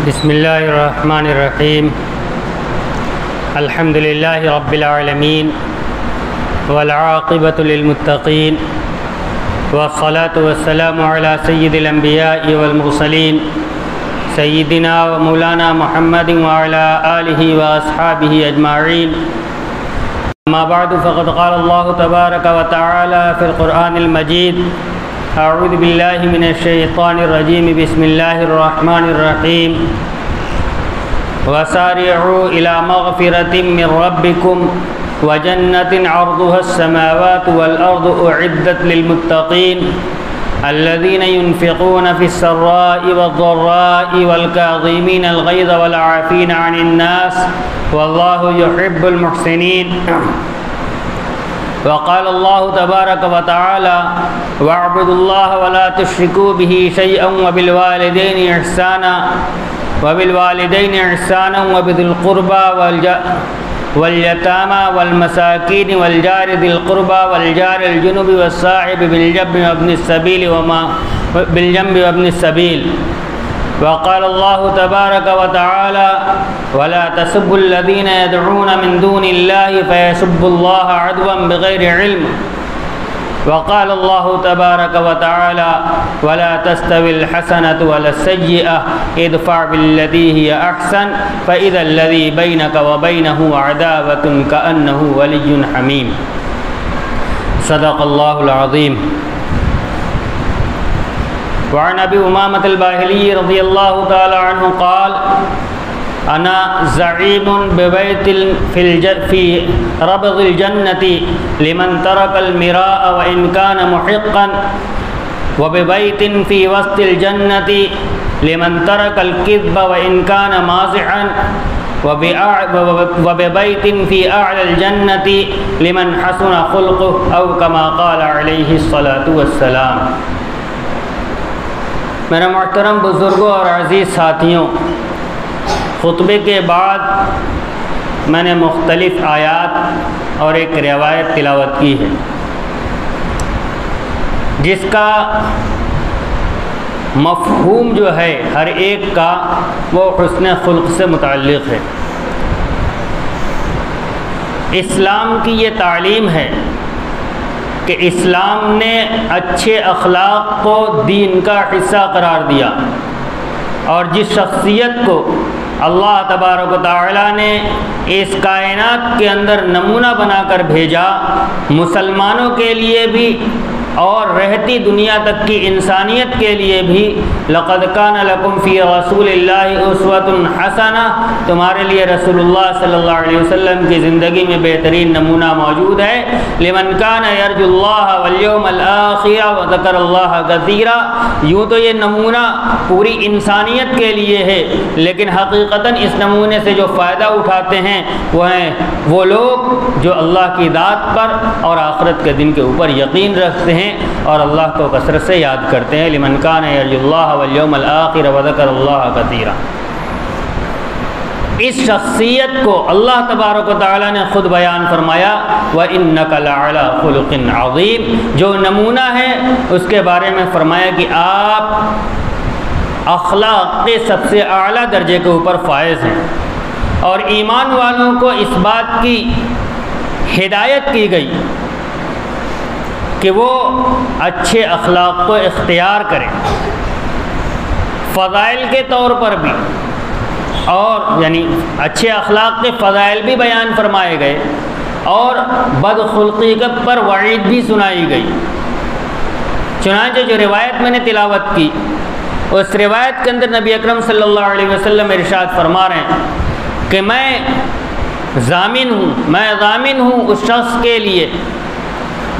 بسم اللہ الرحمن الرحیم الحمد للہ رب العالمین والعاقبۃ للمتقین والصلاة والسلام علی سید الانبیاء والمرسلین سیدنا و مولانا محمد وعلی آلہ واصحابہ اجمعین اما بعد فقد قال اللہ تبارک و تعالی فی القرآن المجید اعوذ باللہ من الشیطان الرجیم بسم اللہ الرحمن الرحیم وسارعوا الى مغفرة من ربکم وجنة عرضها السماوات والأرض أعدت للمتقين الذين ينفقون في السراء والضراء والكاظمين الغيظ والعافين عن الناس والله يحب المحسنين. وقال الله تبارك وتعالى واعبدوا الله ولا تشركوا به شيئا وبالوالدين إحسانا وبذي القربى واليتامى والمساكين والجار ذي القربى والجار الجنب والصاحب بالجنب وابن السبيل. وقال الله تبارك وتعالى ولا تسبوا الذين يدعون من دون الله فيسبوا الله عدوا بغير علم. وقال الله تبارك وتعالى ولا تستوي الحسنة ولا السيئة ادفع بالتي هي أحسن فإذا الذي بينك وبينه عداوة كأنه ولي حميم. صدق الله العظيم. وعن أبي أمامة الباهلي رضي الله تعالى عنه قال أنا زعيم ببيت في ربض الجنة لمن ترك المراء وإن كان محقا وببيت في وسط الجنة لمن ترك الكذب وإن كان مازحا وببيت في أعلى الجنة لمن حسن خلقه أو كما قال عليه الصلاة والسلام. میرے محترم بزرگوں اور عزیز ساتھیوں، خطبے کے بعد میں نے مختلف آیات اور ایک روایت تلاوت کی ہے جس کا مفہوم جو ہے ہر ایک کا وہ حسن خلق سے متعلق ہے. اسلام کی یہ تعلیم ہے کہ اسلام نے اچھے اخلاق کو دین کا حصہ قرار دیا، اور جس شخصیت کو اللہ تبارک و تعالی نے اس کائنات کے اندر نمونہ بنا کر بھیجا، مسلمانوں کے لیے بھی اور رہتی دنیا تک کی انسانیت کے لیے بھی، لقد کان لکم فی رسول اللہ اسوۃ حسنہ، تمہارے لیے رسول اللہ صلی اللہ علیہ وسلم کی زندگی میں بہترین نمونہ موجود ہے. لمن کان یرجو اللہ والیوم الآخر وذکر اللہ کثیرا. یوں تو یہ نمونہ پوری انسانیت کے لیے ہے، لیکن حقیقتاً اس نمونے سے جو فائدہ اٹھاتے ہیں وہ ہیں وہ لوگ جو اللہ کی ذات پر اور آخرت کے دن کے اوپر یقین رکھتے ہیں اور اللہ کو کثرت سے یاد کرتے ہیں. لمن کان یرجو اللہ والیوم الآخر وذکر اللہ کثیرا. اس شخصیت کو اللہ تبارک و تعالی نے خود بیان فرمایا وَإِنَّكَ لَعَلَىٰ خُلُقٍ عَظِيمٍ. جو نمونہ ہے اس کے بارے میں فرمایا کہ آپ اخلاق کے سب سے اعلیٰ درجے کے اوپر فائز ہیں، اور ایمان والوں کو اس بات کی ہدایت کی گئی کہ وہ اچھے اخلاق کو اختیار کریں، فضائل کے طور پر بھی، اور یعنی اچھے اخلاق کے فضائل بھی بیان فرمائے گئے اور بدخلقی پر وعید بھی سنائی گئی. چنانچہ جو روایت میں نے تلاوت کی اس روایت کے اندر نبی اکرم صلی اللہ علیہ وسلم ارشاد فرما رہے ہیں کہ میں ضامن ہوں اس شخص کے لیے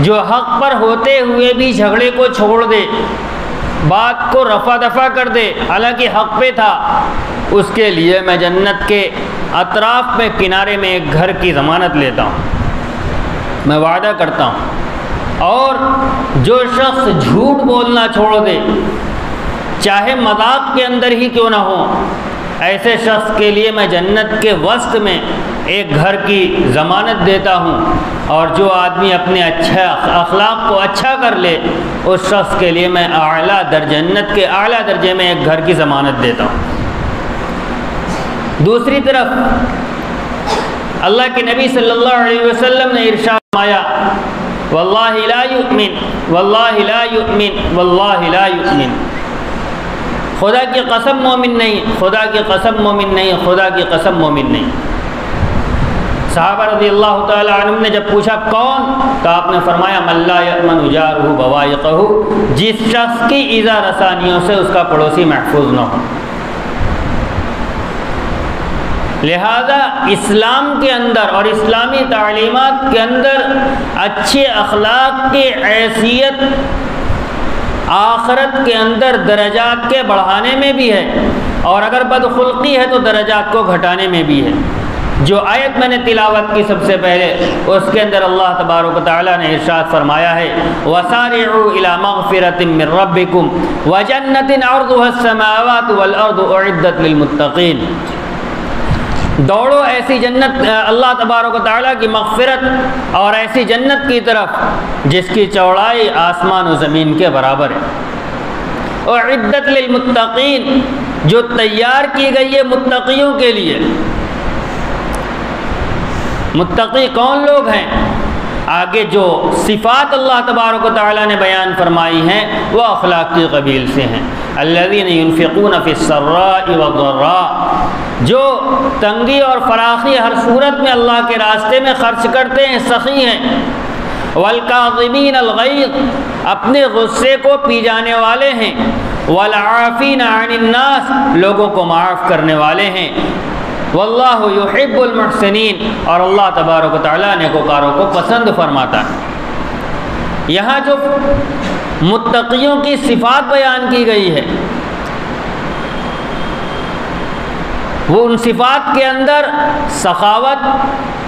جو حق پر ہوتے ہوئے بھی جھگڑے کو چھوڑ دے، بات کو رفع دفع کر دے، حالانکہ حق پہ تھا. اس کے لیے میں جنت کے اطراف میں کنارے میں ایک گھر کی ضمانت لیتا ہوں، میں وعدہ کرتا ہوں. اور جو شخص جھوٹ بولنا چھوڑ دے، چاہے مذاق کے اندر ہی کیوں نہ ہو، ایسے شخص کے لیے میں جنت کے وسط میں ایک گھر کی ضمانت دیتا ہوں. اور جو آدمی اپنے اچھے اخلاق کو اچھا کر لے اس شخص کے لیے میں جنت کے اعلیٰ درجے میں ایک گھر کی ضمانت دیتا ہوں. دوسری طرف اللہ کے نبی صلی اللہ علیہ وسلم نے ارشاد فرمایا واللہ لا یؤمن واللہ لا یؤمن واللہ لا یؤمن، خدا کی قسم مومن نہیں، خدا کی قسم مومن نہیں، خدا کی قسم مومن نہیں۔ صحابہ رضی اللہ تعالی عنہم نے جب پوچھا کون، تو آپ نے فرمایا من لا یأمن جارہ بوائقہ، جس شخص کی ایذا رسانیوں سے اس کا پڑوسی محفوظ نہ ہو۔ لہذا اسلام کے اندر اور اسلامی تعلیمات کے اندر اچھے اخلاق کی حیثیت آخرت کے اندر درجات کے بڑھانے میں بھی ہے، اور اگر بدخلقی ہے تو درجات کو گھٹانے میں بھی ہے۔ جو آیت میں نے تلاوت کی سب سے پہلے، اس کے اندر اللہ تبارک و تعالیٰ نے ارشاد فرمایا ہے وَسَارِعُوا إِلَى مَغْفِرَةٍ مِّن رَّبِّكُمْ وَجَنَّةٍ عَرْضُهَا السَّمَاوَاتُ وَالْأَرْضُ أُعِدَّتْ لِلْمُتَّقِينَ، دوڑو ایسی جنت، اللہ تبارک و تعالیٰ کی مغفرت اور ایسی جنت کی طرف جس کی چوڑائی آسمان و زمین کے برابر ہے، اعدت للمتقین، جو تیار کی گئی ہے متقیوں کے لیے۔ متقی کون لوگ ہیں؟ آگے جو صفات اللہ تبارک و تعالیٰ نے بیان فرمائی ہیں وہ اخلاق کی قبیل سے ہیں۔ الذین ينفقون فی السراء والضراء، جو تنگی اور فراخی ہر صورت میں اللہ کے راستے میں خرچ کرتے ہیں، سخی ہیں۔ والکاظمین الغیظ، اپنے غصے کو پی جانے والے ہیں۔ والعافین عن الناس، لوگوں کو معاف کرنے والے ہیں۔ واللہ یحب المحسنین، اور اللہ تبارک و تعالیٰ نیکوکاروں کو پسند فرماتا ہے۔ یہاں جو متقیوں کی صفات بیان کی گئی ہے، وہ ان صفات کے اندر سخاوت،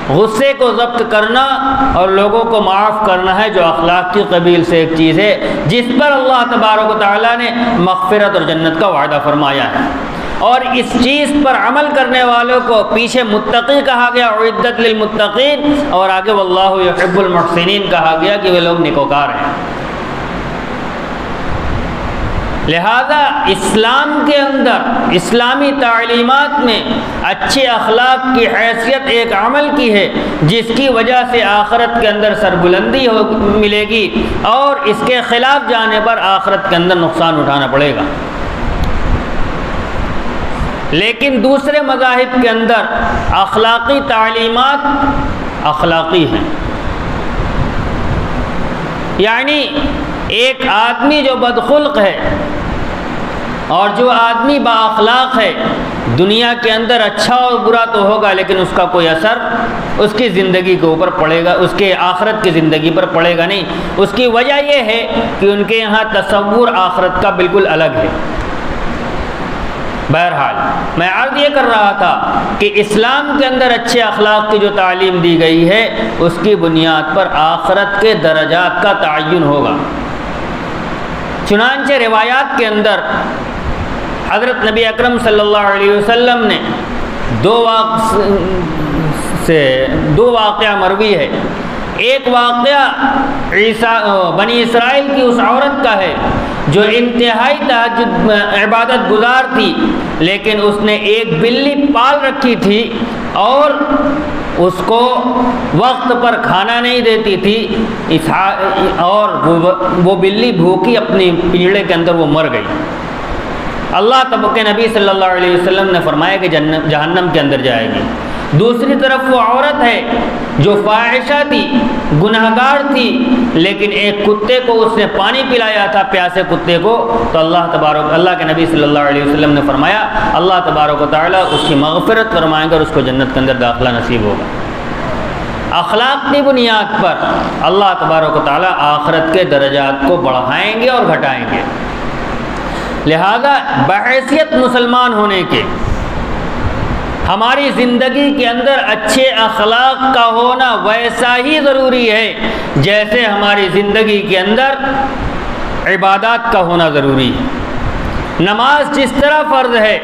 غصے کو ضبط کرنا اور لوگوں کو معاف کرنا ہے، جو اخلاق کی قبیل سے ایک چیز ہے جس پر اللہ تبارک و تعالیٰ نے مغفرت اور جنت کا وعدہ فرمایا ہے، اور اس چیز پر عمل کرنے والوں کو پیچھے متقی کہا گیا اعدت للمتقین، اور آگے واللہ یحب المحسنین کہا گیا کہ وہ لوگ نیکوکار ہیں۔ لہذا اسلام کے اندر اسلامی تعلیمات میں اچھے اخلاق کی حیثیت ایک عمل کی ہے جس کی وجہ سے آخرت کے اندر سربلندی ملے گی، اور اس کے خلاف جانے پر آخرت کے اندر نقصان اٹھانا پڑے گا۔ لیکن دوسرے مذاہب کے اندر اخلاقی تعلیمات اخلاقی ہیں، یعنی ایک آدمی جو بدخلق ہے اور جو آدمی با اخلاق ہے، دنیا کے اندر اچھا اور برا تو ہوگا لیکن اس کا کوئی اثر اس کی زندگی کے اوپر پڑے گا، اس کے آخرت کی زندگی پر پڑے گا نہیں۔ اس کی وجہ یہ ہے کہ ان کے یہاں تصور آخرت کا بالکل الگ ہے۔ بہرحال میں عرض یہ کر رہا تھا کہ اسلام کے اندر اچھے اخلاق کی جو تعلیم دی گئی ہے اس کی بنیاد پر آخرت کے درجات کا تعین ہوگا۔ چنانچہ روایات کے اندر حضرت نبی اکرم صلی اللہ علیہ وسلم نے دو واقعہ مروی ہے۔ ایک واقعہ بنی اسرائیل کی اس عورت کا ہے جو انتہائی تہجد عبادت گزار تھی، لیکن اس نے ایک بلی پال رکھی تھی اور اس کو وقت پر کھانا نہیں دیتی تھی، اور وہ بلی بھوکی اپنی پنجڑے کے اندر وہ مر گئی۔ اللہ تبارک کے نبی صلی اللہ علیہ وسلم نے فرمایا کہ جہنم کے اندر جائے گی۔ دوسری طرف وہ عورت ہے جو فاحشہ تھی، گنہگار تھی، لیکن ایک کتے کو اس نے پانی پلایا تھا، پیاسے کتے کو، تو اللہ کے نبی صلی اللہ علیہ وسلم نے فرمایا اللہ تبارک و تعالیٰ اس کی مغفرت فرمائیں گے اور اس کو جنت کے اندر داخلہ نصیب ہوگا۔ اخلاق کی بنیاد پر اللہ تبارک و تعالیٰ آخرت کے درجات کو بڑھائیں گے اور گھٹائیں گے۔ لہذا بحیثیت مسلمان ہونے کے ہماری زندگی کے اندر اچھے اخلاق کا ہونا ویسا ہی ضروری ہے جیسے ہماری زندگی کے اندر عبادات کا ہونا ضروری ہے۔ نماز جس طرح فرض ہے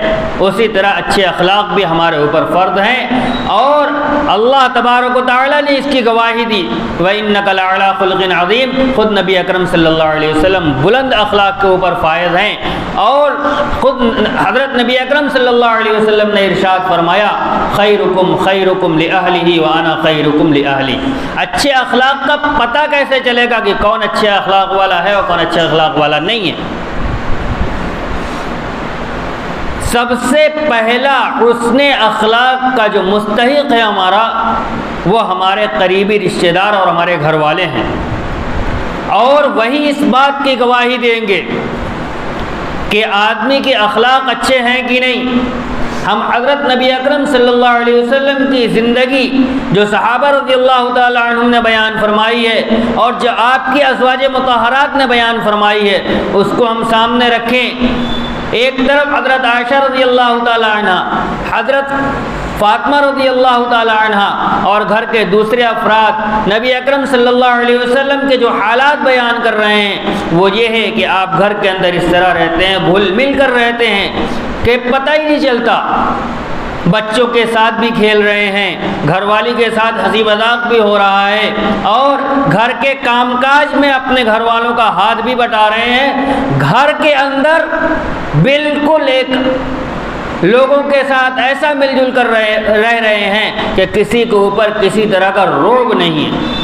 اسی طرح اچھے اخلاق بھی ہمارے اوپر فرض ہیں، اور اللہ تبارک و تعالیٰ نے اس کی گواہی دی، وَإِنَّكَ لَعَلَىٰ خُلُقٍ عَظِيمٍ، خود نبی اکرم صلی اللہ علیہ وسلم بلند اخلاق کے اوپر فائز ہیں، اور خود حضرت نبی اکرم صلی اللہ علیہ وسلم نے ارشاد فرمایا خیرکم خیرکم لأہلہ وأنا خیرکم لأہلی۔ اچھے اخلاق کا پتہ کیسے چلے گا کہ کون اچھے اخلاق والا ہے اور کون اچھے اخلاق والا نہیں ہے؟ سب سے پہلا حسن اخلاق کا جو مستحق ہے ہمارا، وہ ہمارے قریبی رشتہ دار اور ہمارے گھر والے ہیں، اور وہی اس بات کی گواہی دیں گے کہ آدمی کے اخلاق اچھے ہیں کہ نہیں۔ ہم حضرت نبی اکرم صلی اللہ علیہ وسلم کی زندگی جو صحابہ رضی اللہ تعالی عنہم نے بیان فرمائی ہے اور جو آپ کی ازواج مطہرات نے بیان فرمائی ہے، اس کو ہم سامنے رکھیں۔ ایک طرف حضرت عائشہ رضی اللہ تعالی عنہ، حضرت فاطمہ رضی اللہ تعالی عنہ، اور گھر کے دوسرے افراد نبی اکرم صلی اللہ علیہ وسلم کے جو حالات بیان کر رہے ہیں وہ یہ ہے کہ آپ گھر کے اندر اس طرح رہتے ہیں، گھل مل کر رہتے ہیں کہ پتہ ہی نہیں چلتا، بچوں کے ساتھ بھی کھیل رہے ہیں، گھر والی کے ساتھ ہنسی مذاق بھی ہو رہا ہے، اور گھر کے کام کاج میں اپنے گھر والوں کا ہاتھ بھی بٹا رہے ہیں۔ گھر کے اندر بالکل ایک لوگوں کے ساتھ ایسا مل جل کر رہ رہے ہیں کہ کسی کے اوپر کسی طرح کا رعب نہیں ہے۔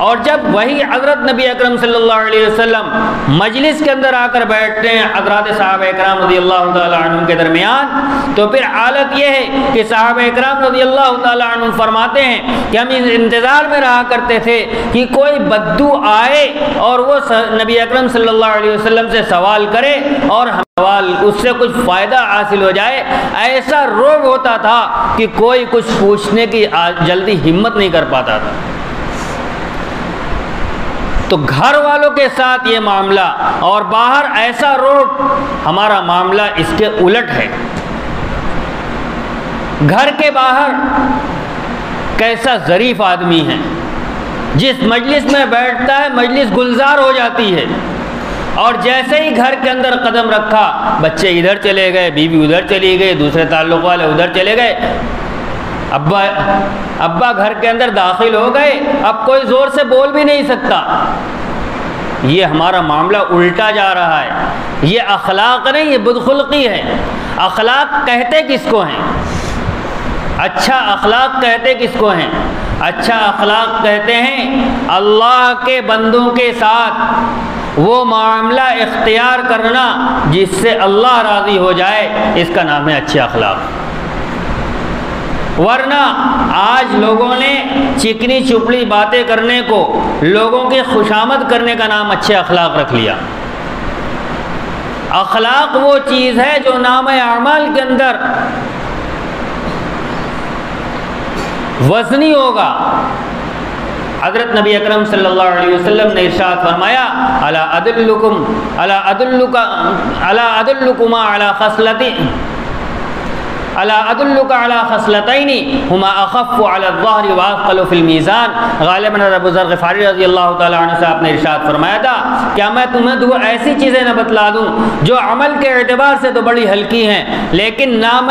اور جب وہی حضرت نبی اکرم صلی اللہ علیہ وسلم مجلس کے اندر آ کر بیٹھتے ہیں حضرات صحابہ اکرام رضی اللہ تعالیٰ عنہ کے درمیان، تو پھر حالت یہ ہے کہ صحابہ اکرام رضی اللہ تعالیٰ عنہ فرماتے ہیں کہ ہم انتظار میں رہا کرتے تھے کہ کوئی بدو آئے اور وہ نبی اکرم صلی اللہ علیہ وسلم سے سوال کرے اور سوال اس سے کچھ فائدہ حاصل ہو جائے۔ ایسا رعب ہوتا تھا کہ کوئی کچھ پوچھنے کی جلدی ہمت نہیں کر پاتا تھا۔ تو گھر والوں کے ساتھ یہ معاملہ، اور باہر ایسا رعب، ہمارا معاملہ اس کے الٹ ہے۔ گھر کے باہر کیسا ظریف آدمی ہے، جس مجلس میں بیٹھتا ہے مجلس گلزار ہو جاتی ہے، اور جیسے ہی گھر کے اندر قدم رکھا بچے ادھر چلے گئے، بیوی ادھر چلی گئی، دوسرے تعلق والے ادھر چلے گئے، ابا گھر کے اندر داخل ہو گئے، اب کوئی زور سے بول بھی نہیں سکتا۔ یہ ہمارا معاملہ الٹا جا رہا ہے۔ یہ اخلاق نہیں، یہ بدخلقی ہے۔ اخلاق کہتے کس کو ہیں؟ اچھا اخلاق کہتے کس کو ہیں؟ اچھا اخلاق کہتے ہیں اللہ کے بندوں کے ساتھ وہ معاملہ اختیار کرنا جس سے اللہ راضی ہو جائے، اس کا نام ہے اچھے اخلاق۔ ورنہ آج لوگوں نے چکنی چپڑی باتیں کرنے کو، لوگوں کی خوشامد کرنے کا نام اچھے اخلاق رکھ لیا۔ اخلاق وہ چیز ہے جو نام اعمال کے اندر وزنی ہوگا۔ حضرت نبی اکرم صلی اللہ علیہ وسلم نے ارشاد فرمایا الا ادلک علی خصلتین ہما اخف علی الظہر واثقل فی المیزان۔ غالباً ابو ذر غفاری رضی اللہ تعالی عنہ سے آپ نے ارشاد فرمایا تھا کیا میں تمہیں دو ایسی چیزیں نہ بتلا دوں جو عمل کے اعتبار سے تو بڑی ہلکی ہیں لیکن نام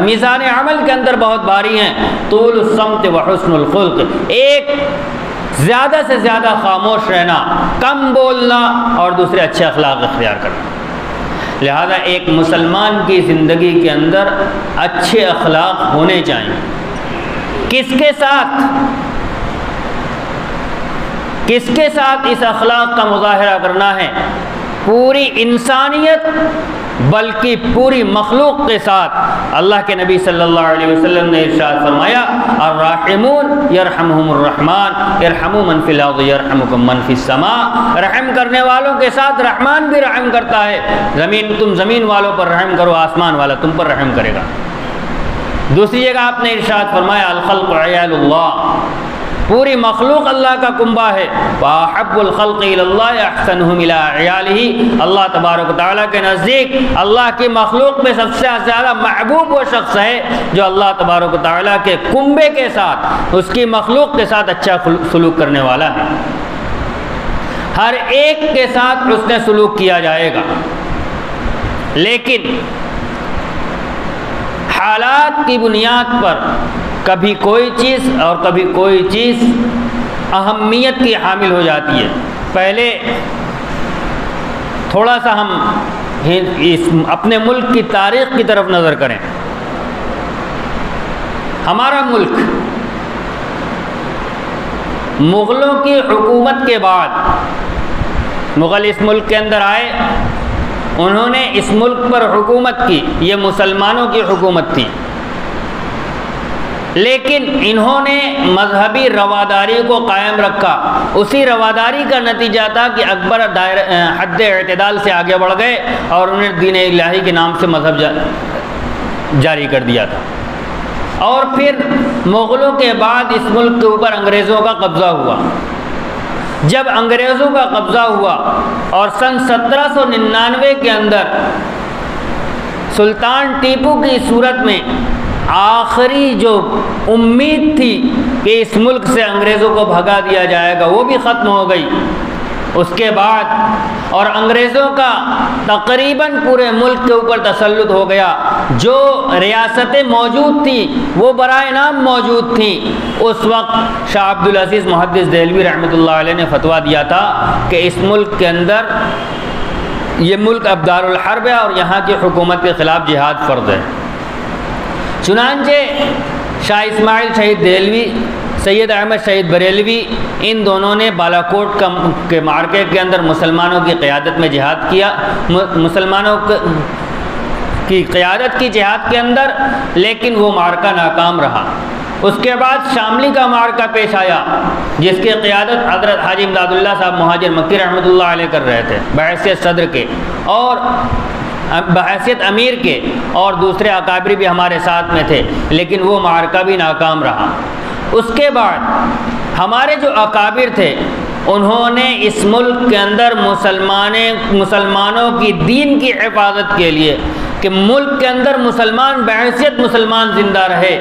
میزان عمل کے اندر بہت بھاری ہیں؟ طول الصمت وحسن الخلق، ایک زیادہ سے زیادہ خاموش رہنا، کم بولنا، اور دوسرے اچھے اخلاق اختیار کرنا۔ لہذا ایک مسلمان کی زندگی کے اندر اچھے اخلاق ہونے چاہیے۔ کس کے ساتھ اس اخلاق کا مظاہرہ کرنا ہے؟ پوری انسانیت بلکہ پوری مخلوق کے ساتھ۔ اللہ کے نبی صلی اللہ علیہ وسلم نے ارشاد فرمایا الراحمون یرحمہم الرحمن ارحموا من فی الارض یرحمکم من فی السماء۔ رحم کرنے والوں کے ساتھ رحمان بھی رحم کرتا ہے۔ تم زمین والوں پر رحم کرو، آسمان والا تم پر رحم کرے گا۔ دوسری جگہ آپ نے ارشاد فرمایا الخلق عیال اللہ، پوری مخلوق اللہ کا کنبہ ہے۔ وَأَحَبُّ الْخَلْقِ إِلَى اللَّهِ أَحْسَنُهُمْ إِلَىٰ عِيَالِهِ، اللہ تبارک و تعالیٰ کے نزدیک اللہ کی مخلوق میں سب سے زیادہ محبوب وہ شخص ہے جو اللہ تبارک و تعالیٰ کے کنبے کے ساتھ، اس کی مخلوق کے ساتھ اچھا سلوک کرنے والا ہے۔ ہر ایک کے ساتھ حسن سلوک کیا جائے گا۔ لیکن حالات کی بنیاد پر کبھی کوئی چیز اور کبھی کوئی چیز اہمیت کی حامل ہو جاتی ہے۔ پہلے تھوڑا سا ہم اپنے ملک کی تاریخ کی طرف نظر کریں۔ ہمارا ملک مغلوں کی حکومت کے بعد، مغل اس ملک کے اندر آئے، انہوں نے اس ملک پر حکومت کی، یہ مسلمانوں کی حکومت تھی، لیکن انہوں نے مذہبی رواداری کو قائم رکھا۔ اسی رواداری کا نتیجہ تھا کہ اکبر حد اعتدال سے آگے بڑھ گئے اور انہیں دین الہی کے نام سے مذہب جاری کر دیا تھا۔ اور پھر مغلوں کے بعد اس ملک کے اوپر انگریزوں کا قبضہ ہوا۔ جب انگریزوں کا قبضہ ہوا اور سن 1799 کے اندر سلطان ٹیپو کی صورت میں آخری جو امید تھی کہ اس ملک سے انگریزوں کو بھگا دیا جائے گا، وہ بھی ختم ہو گئی۔ اس کے بعد اور انگریزوں کا تقریباً پورے ملک کے اوپر تسلط ہو گیا۔ جو ریاستیں موجود تھیں وہ برائے نام موجود تھیں۔ اس وقت شاہ عبدالعزیز محدث دہلوی رحمۃ اللہ علیہ نے فتویٰ دیا تھا کہ اس ملک کے اندر یہ ملک اب دارالحرب ہے اور یہاں کی حکومت کے خلاف جہاد فرض ہے۔ چنانچہ شاہ اسماعیل شہید دہلوی، سید احمد شہید بریلوی، ان دونوں نے بالاکوٹ کے معرکے کے اندر مسلمانوں کی قیادت میں جہاد کیا، مسلمانوں کی قیادت کی جہاد کے اندر، لیکن وہ معرکہ ناکام رہا۔ اس کے بعد شاملی کا معرکہ پیش آیا، جس کی قیادت حضرت حاجی امداد اللہ صاحب مہاجر مکی رحمۃ اللہ علیہ کر رہے تھے بحیثیت صدر کے اور بحیثیت امیر کے، اور دوسرے اکابری بھی ہمارے ساتھ میں تھے، لیکن وہ معرکہ بھی ناکام رہا۔ اس کے بعد ہمارے جو اکابر تھے انہوں نے اس ملک کے اندر مسلمانوں کی دین کی حفاظت کے لیے کہ ملک کے اندر مسلمان بحیثیت مسلمان زندہ رہے،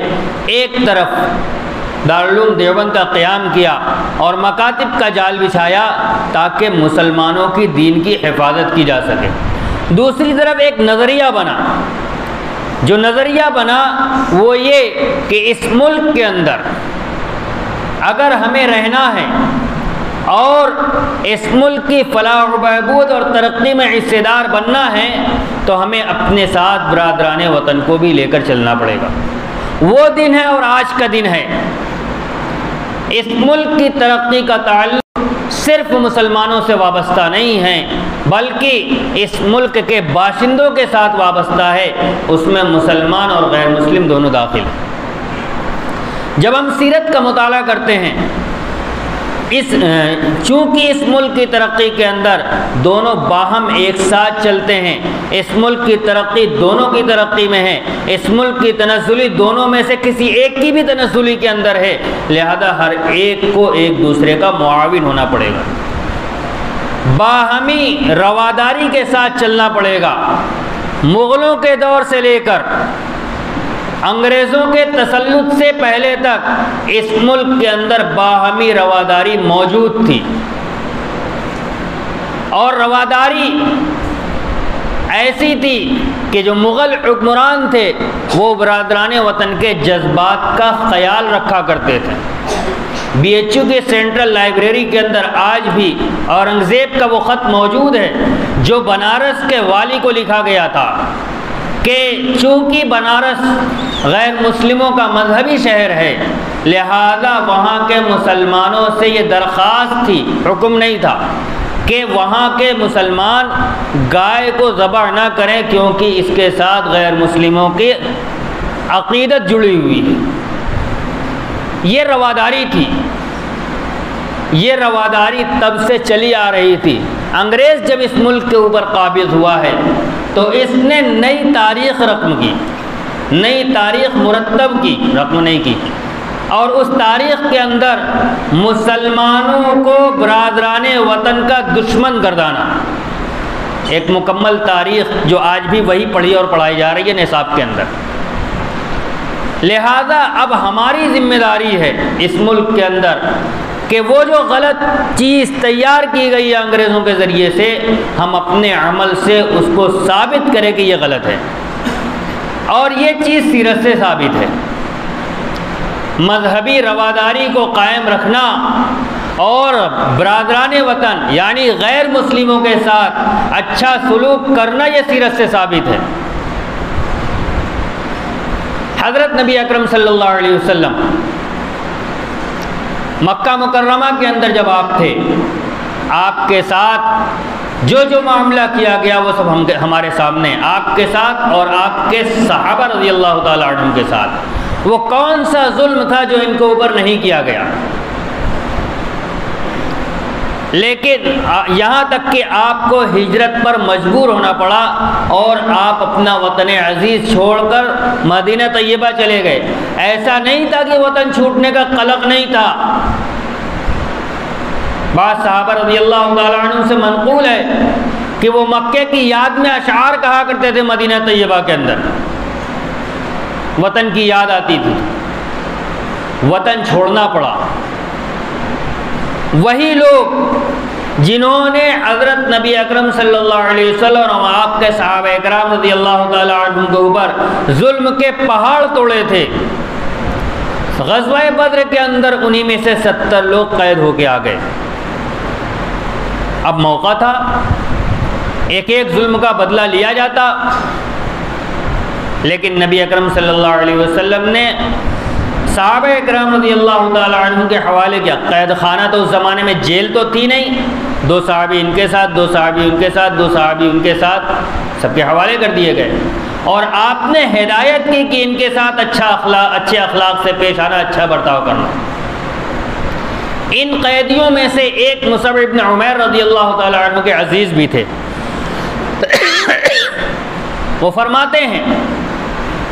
ایک طرف دارالعلوم دیوبند کا قیام کیا اور مکاتب کا جال بچھایا تاکہ مسلمانوں کی دین کی حفاظت کی جا سکے۔ دوسری طرف ایک نظریہ بنا، جو نظریہ بنا وہ یہ کہ اس ملک کے اندر اگر ہمیں رہنا ہے اور اس ملک کی فلاح و بہبود اور ترقی میں حصے دار بننا ہے تو ہمیں اپنے ساتھ برادران وطن کو بھی لے کر چلنا پڑے گا۔ وہ دن ہے اور آج کا دن ہے۔ اس ملک کی ترقی کا تعلق صرف مسلمانوں سے وابستہ نہیں ہے، بلکہ اس ملک کے باشندوں کے ساتھ وابستہ ہے، اس میں مسلمان اور غیر مسلم دونوں داخل ہیں۔ جب ہم سیرت کا مطالعہ کرتے ہیں، چونکہ اس ملک کی ترقی کے اندر دونوں باہم ایک ساتھ چلتے ہیں، اس ملک کی ترقی دونوں کی ترقی میں ہے، اس ملک کی تنزلی دونوں میں سے کسی ایک کی بھی تنزلی کے اندر ہے، لہذا ہر ایک کو ایک دوسرے کا معاون ہونا پڑے گا، باہمی رواداری کے ساتھ چلنا پڑے گا۔ مغلوں کے دور سے لے کر انگریزوں کے تسلط سے پہلے تک اس ملک کے اندر باہمی رواداری موجود تھی، اور رواداری ایسی تھی کہ جو مغل حکمران تھے وہ برادران وطن کے جذبات کا خیال رکھا کرتے تھے۔ بی ایچ یو کے سینٹرل لائبریری کے اندر آج بھی اورنگزیب کا وہ خط موجود ہے جو بنارس کے والی کو لکھا گیا تھا کہ چونکہ بنارس غیر مسلموں کا مذہبی شہر ہے، لہذا وہاں کے مسلمانوں سے یہ درخواست تھی، حکم نہیں تھا، کہ وہاں کے مسلمان گائے کو ذبح نہ کریں کیونکہ اس کے ساتھ غیر مسلموں کی عقیدت جڑی ہوئی ہے۔ یہ رواداری تھی، یہ رواداری تب سے چلی آ رہی تھی۔ انگریز جب اس ملک کے اوپر قابض ہوا ہے تو اس نے نئی تاریخ رقم کی، نئی تاریخ مرتب کی، رقم نہیں کی، اور اس تاریخ کے اندر مسلمانوں کو برادران وطن کا دشمن گردانا، ایک مکمل تاریخ جو آج بھی وہی پڑھی اور پڑھائی جا رہی ہے نصاب کے اندر۔ لہذا اب ہماری ذمہ داری ہے اس ملک کے اندر کہ وہ جو غلط چیز تیار کی گئی ہے انگریزوں کے ذریعے سے، ہم اپنے عمل سے اس کو ثابت کریں کہ یہ غلط ہے، اور یہ چیز سیرت سے ثابت ہے۔ مذہبی رواداری کو قائم رکھنا اور برادران وطن یعنی غیر مسلموں کے ساتھ اچھا سلوک کرنا، یہ سیرت سے ثابت ہے۔ حضرت نبی اکرم صلی اللہ علیہ وسلم مکہ مکرمہ کے اندر جب آپ تھے، آپ کے ساتھ جو معاملہ کیا گیا وہ سب ہمارے سامنے، آپ کے ساتھ اور آپ کے صحابہ رضی اللہ تعالیٰ عنہم کے ساتھ۔ وہ کون سا ظلم تھا جو ان کے اوپر نہیں کیا گیا؟ لیکن یہاں تک کہ آپ کو ہجرت پر مجبور ہونا پڑا اور آپ اپنا وطن عزیز چھوڑ کر مدینہ طیبہ چلے گئے۔ ایسا نہیں تھا کہ وطن چھوٹنے کا قلق نہیں تھا۔ بعض صحابہ رضی اللہ تعالیٰ عنہ سے منقول ہے کہ وہ مکے کی یاد میں اشعار کہا کرتے تھے مدینہ طیبہ کے اندر، وطن کی یاد آتی تھی، وطن چھوڑنا پڑا۔ وہی لوگ جنہوں نے حضرت نبی اکرم صلی اللہ علیہ وسلم اور آپ کے صحابہ اکرام رضی اللہ تعالیٰ عنہ کے اوپر ظلم کے پہاڑ توڑے تھے، غزوہ بدر کے اندر انہی میں سے 70 لوگ قید ہو کے آ گئے۔ اب موقع تھا ایک ایک ظلم کا بدلہ لیا جاتا، لیکن نبی اکرم صلی اللہ علیہ وسلم نے صحابہ اکرام رضی اللہ تعالیٰ عنہ کے حوالے کیا۔ قید خانہ تو اس زمانے میں جیل تو تھی نہیں، 2 صحابی ان کے ساتھ، 2 صحابی ان کے ساتھ، 2 صحابی ان کے ساتھ، سب کے حوالے کر دیے گئے، اور آپ نے ہدایت کی کہ ان کے ساتھ اچھے اخلاق سے پیش آنا، اچھا برتاؤ کرنا۔ ان قیدیوں میں سے ایک مصعب ابن عمیر رضی اللہ تعالیٰ عنہ کے عزیز بھی تھے۔ وہ فرماتے ہیں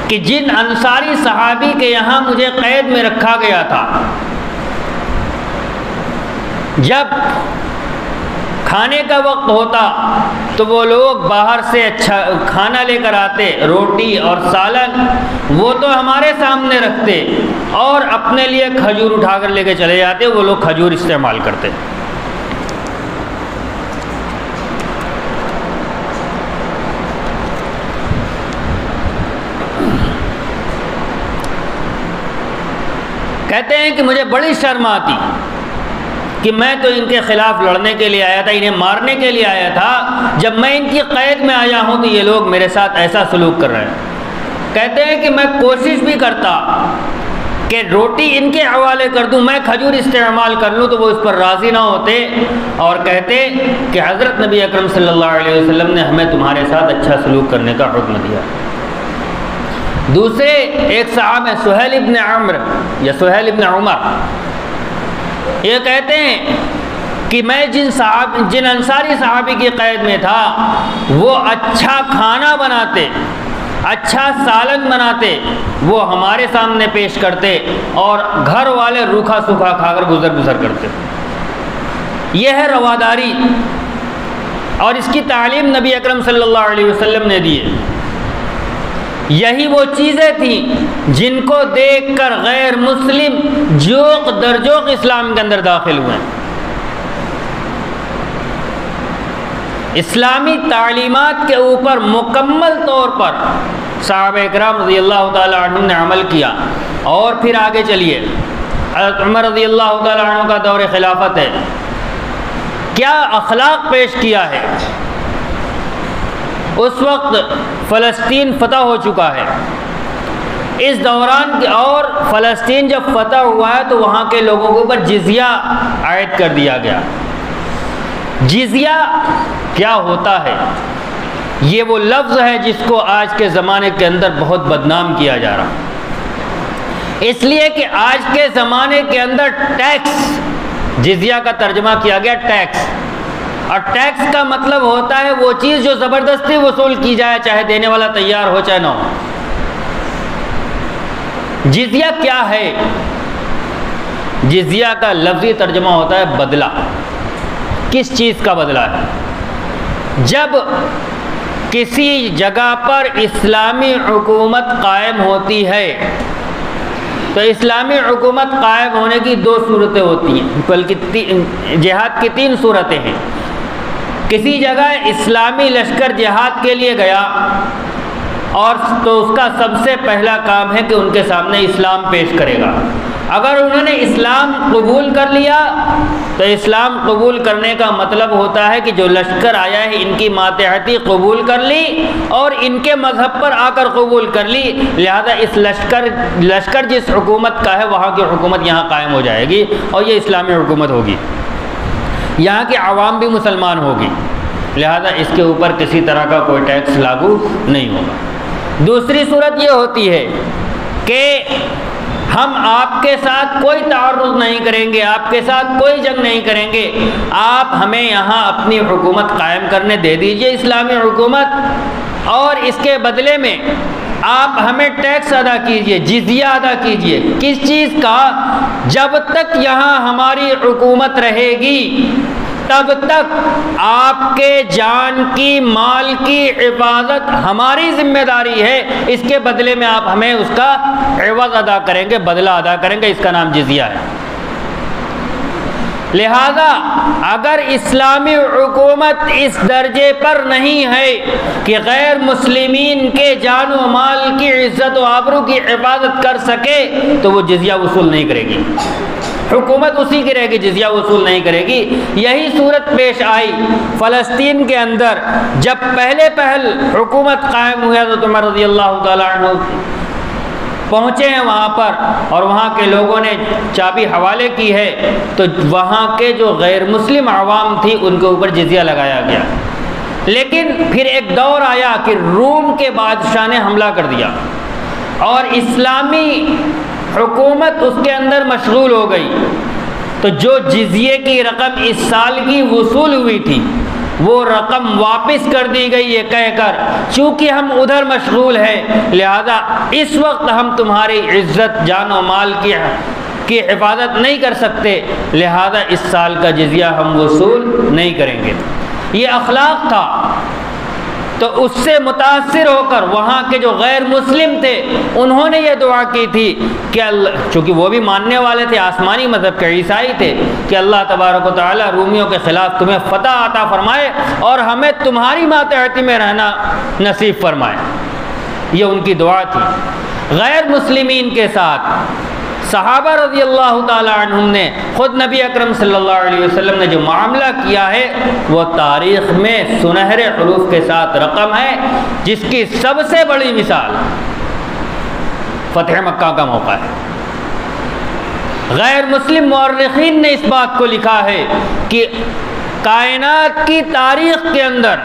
کہ جن انصاری صحابی کے یہاں مجھے قید میں رکھا گیا تھا، جب کھانے کا وقت ہوتا تو وہ لوگ باہر سے اچھا کھانا لے کر آتے، روٹی اور سالن، وہ تو ہمارے سامنے رکھتے، اور اپنے لیے کھجور اٹھا کر لے کے چلے جاتے، وہ لوگ کھجور استعمال کرتے۔ کہتے ہیں کہ مجھے بڑی شرم آتی کہ میں تو ان کے خلاف لڑنے کے لیے آیا تھا، انہیں مارنے کے لیے آیا تھا، جب میں ان کی قید میں آیا ہوں تو یہ لوگ میرے ساتھ ایسا سلوک کر رہے ہیں۔ کہتے ہیں کہ میں کوشش بھی کرتا کہ روٹی ان کے حوالے کر دوں، میں کھجور استعمال کر لوں، تو وہ اس پر راضی نہ ہوتے اور کہتے کہ حضرت نبی اکرم صلی اللہ علیہ وسلم نے ہمیں تمہارے ساتھ اچھا سلوک کرنے کا حکم دیا۔ دوسرے ایک صحابی ہیں سہیل ابن عمر یا سہیل ابن عمر، یہ کہتے ہیں کہ میں جن انصاری صحابی کی قید میں تھا، وہ اچھا کھانا بناتے، اچھا سالن بناتے، وہ ہمارے سامنے پیش کرتے، اور گھر والے روکھا سوکھا کھا کر گزر کرتے۔ یہ ہے رواداری، اور اس کی تعلیم نبی اکرم صلی اللہ علیہ وسلم نے دی ہے۔ یہی وہ چیزیں تھیں جن کو دیکھ کر غیر مسلم جوق در جوق اسلام کے اندر داخل ہوئے۔ اسلامی تعلیمات کے اوپر مکمل طور پر صحابہ اکرام رضی اللہ تعالی عنہ نے عمل کیا۔ اور پھر آگے چلیے، حضرت عمر رضی اللہ تعالی عنہ کا دور خلافت ہے، کیا اخلاق پیش کیا ہے۔ اس وقت فلسطین فتح ہو چکا ہے، اس دوران اور فلسطین جب فتح ہوا ہے تو وہاں کے لوگوں کے اوپر جزیہ عائد کر دیا گیا۔ جزیہ کیا ہوتا ہے؟ یہ وہ لفظ ہے جس کو آج کے زمانے کے اندر بہت بدنام کیا جا رہا، اس لیے کہ آج کے زمانے کے اندر ٹیکس، جزیہ کا ترجمہ کیا گیا ٹیکس، اور ٹیکس کا مطلب ہوتا ہے وہ چیز جو زبردستی وصول کی جائے، چاہے دینے والا تیار ہو چاہے نہ ہو۔ جزیہ کیا ہے؟ جزیہ کا لفظی ترجمہ ہوتا ہے بدلہ۔ کس چیز کا بدلہ ہے؟ جب کسی جگہ پر اسلامی حکومت قائم ہوتی ہے تو اسلامی حکومت قائم ہونے کی دو صورتیں ہوتی ہیں، بلکہ جہاد کی تین صورتیں ہیں۔ کسی جگہ اسلامی لشکر جہاد کے لیے گیا اور تو اس کا سب سے پہلا کام ہے کہ ان کے سامنے اسلام پیش کرے گا۔ اگر انہوں نے اسلام قبول کر لیا تو اسلام قبول کرنے کا مطلب ہوتا ہے کہ جو لشکر آیا ہے ان کی ماتحتی قبول کر لی اور ان کے مذہب پر آ کر قبول کر لی، لہذا اس لشکر جس حکومت کا ہے وہاں کی حکومت یہاں قائم ہو جائے گی اور یہ اسلامی حکومت ہوگی، یہاں کی عوام بھی مسلمان ہوگی، لہذا اس کے اوپر کسی طرح کا کوئی ٹیکس لاگو نہیں ہوگا۔ دوسری صورت یہ ہوتی ہے کہ ہم آپ کے ساتھ کوئی تعارض نہیں کریں گے، آپ کے ساتھ کوئی جنگ نہیں کریں گے، آپ ہمیں یہاں اپنی حکومت قائم کرنے دے دیجئے، اسلامی حکومت، اور اس کے بدلے میں آپ ہمیں ٹیکس ادا کیجئے، جزیہ ادا کیجئے۔ کس چیز کا؟ جب تک یہاں ہماری حکومت رہے گی تب تک آپ کے جان کی، مال کی حفاظت ہماری ذمہ داری ہے، اس کے بدلے میں آپ ہمیں اس کا عوض ادا کریں گے، بدلہ ادا کریں گے، اس کا نام جزیہ ہے۔ لہذا اگر اسلامی حکومت اس درجے پر نہیں ہے کہ غیر مسلمین کے جان و مال کی عزت و آبرو کی حفاظت کر سکے تو وہ جزیہ وصول نہیں کرے گی، حکومت اسی کی رہے گی، جزیہ وصول نہیں کرے گی۔ یہی صورت پیش آئی فلسطین کے اندر، جب پہل حکومت قائم ہوئی حضرت عمر رضی اللہ تعالیٰ عنہ پہنچے ہیں وہاں پر اور وہاں کے لوگوں نے چابی حوالے کی ہے، تو وہاں کے جو غیر مسلم عوام تھی ان کے اوپر جزیہ لگایا گیا۔ لیکن پھر ایک دور آیا کہ روم کے بادشاہ نے حملہ کر دیا اور اسلامی حکومت اس کے اندر مشغول ہو گئی، تو جو جزیے کی رقم اس سال کی وصول ہوئی تھی وہ رقم واپس کر دی گئی، یہ کہہ کر چونکہ ہم ادھر مشغول ہیں لہذا اس وقت ہم تمہاری عزت، جان و مال کی حفاظت نہیں کر سکتے، لہذا اس سال کا جزیہ ہم وصول نہیں کریں گے۔ یہ اخلاق تھا۔ تو اس سے متاثر ہو کر وہاں کے جو غیر مسلم تھے انہوں نے یہ دعا کی تھی کہ چونکہ وہ بھی ماننے والے تھے، آسمانی مذہب کے عیسائی تھے، کہ اللہ تبارک و تعالیٰ رومیوں کے خلاف تمہیں فتح عطا فرمائے اور ہمیں تمہاری ماتحتی میں رہنا نصیب فرمائے۔ یہ ان کی دعا تھی۔ غیر مسلمین کے ساتھ صحابہ رضی اللہ تعالیٰ عنہم نے، خود نبی اکرم صلی اللہ علیہ وسلم نے جو معاملہ کیا ہے وہ تاریخ میں سنہرے حروف کے ساتھ رقم ہے، جس کی سب سے بڑی مثال فتح مکہ کا موقع ہے۔ غیر مسلم مورخین نے اس بات کو لکھا ہے کہ کائنات کی تاریخ کے اندر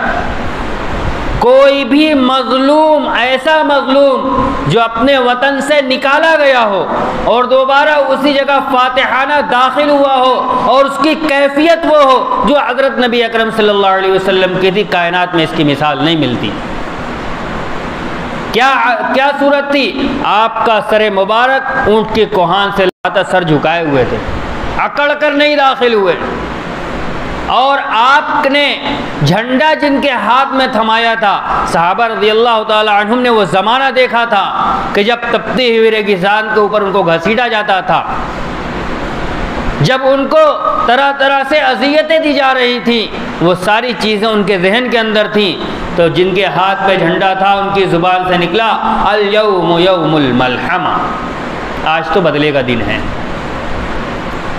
کوئی بھی مظلوم، ایسا مظلوم جو اپنے وطن سے نکالا گیا ہو اور دوبارہ اسی جگہ فاتحانہ داخل ہوا ہو اور اس کی کیفیت وہ ہو جو حضرت نبی اکرم صلی اللہ علیہ وسلم کی تھی، کائنات میں اس کی مثال نہیں ملتی۔ کیا صورت تھی؟ آپ کا سر مبارک اونٹ کے کوہان سے لاتا سر جھکائے ہوئے تھے، اکڑ کر نہیں داخل ہوئے، اور آپ نے جھنڈا جن کے ہاتھ میں تھمایا تھا، صحابہ رضی اللہ تعالی عنہم نے وہ زمانہ دیکھا تھا کہ جب تپتی ہوئی ریگستان کے اوپر ان کو گھسیٹا جاتا تھا، جب ان کو طرح طرح سے اذیتیں دی جا رہی تھیں، وہ ساری چیزیں ان کے ذہن کے اندر تھیں، تو جن کے ہاتھ پہ جھنڈا تھا ان کی زبان سے نکلا الیوم یوم الملحمہ، آج تو بدلے کا دن ہے،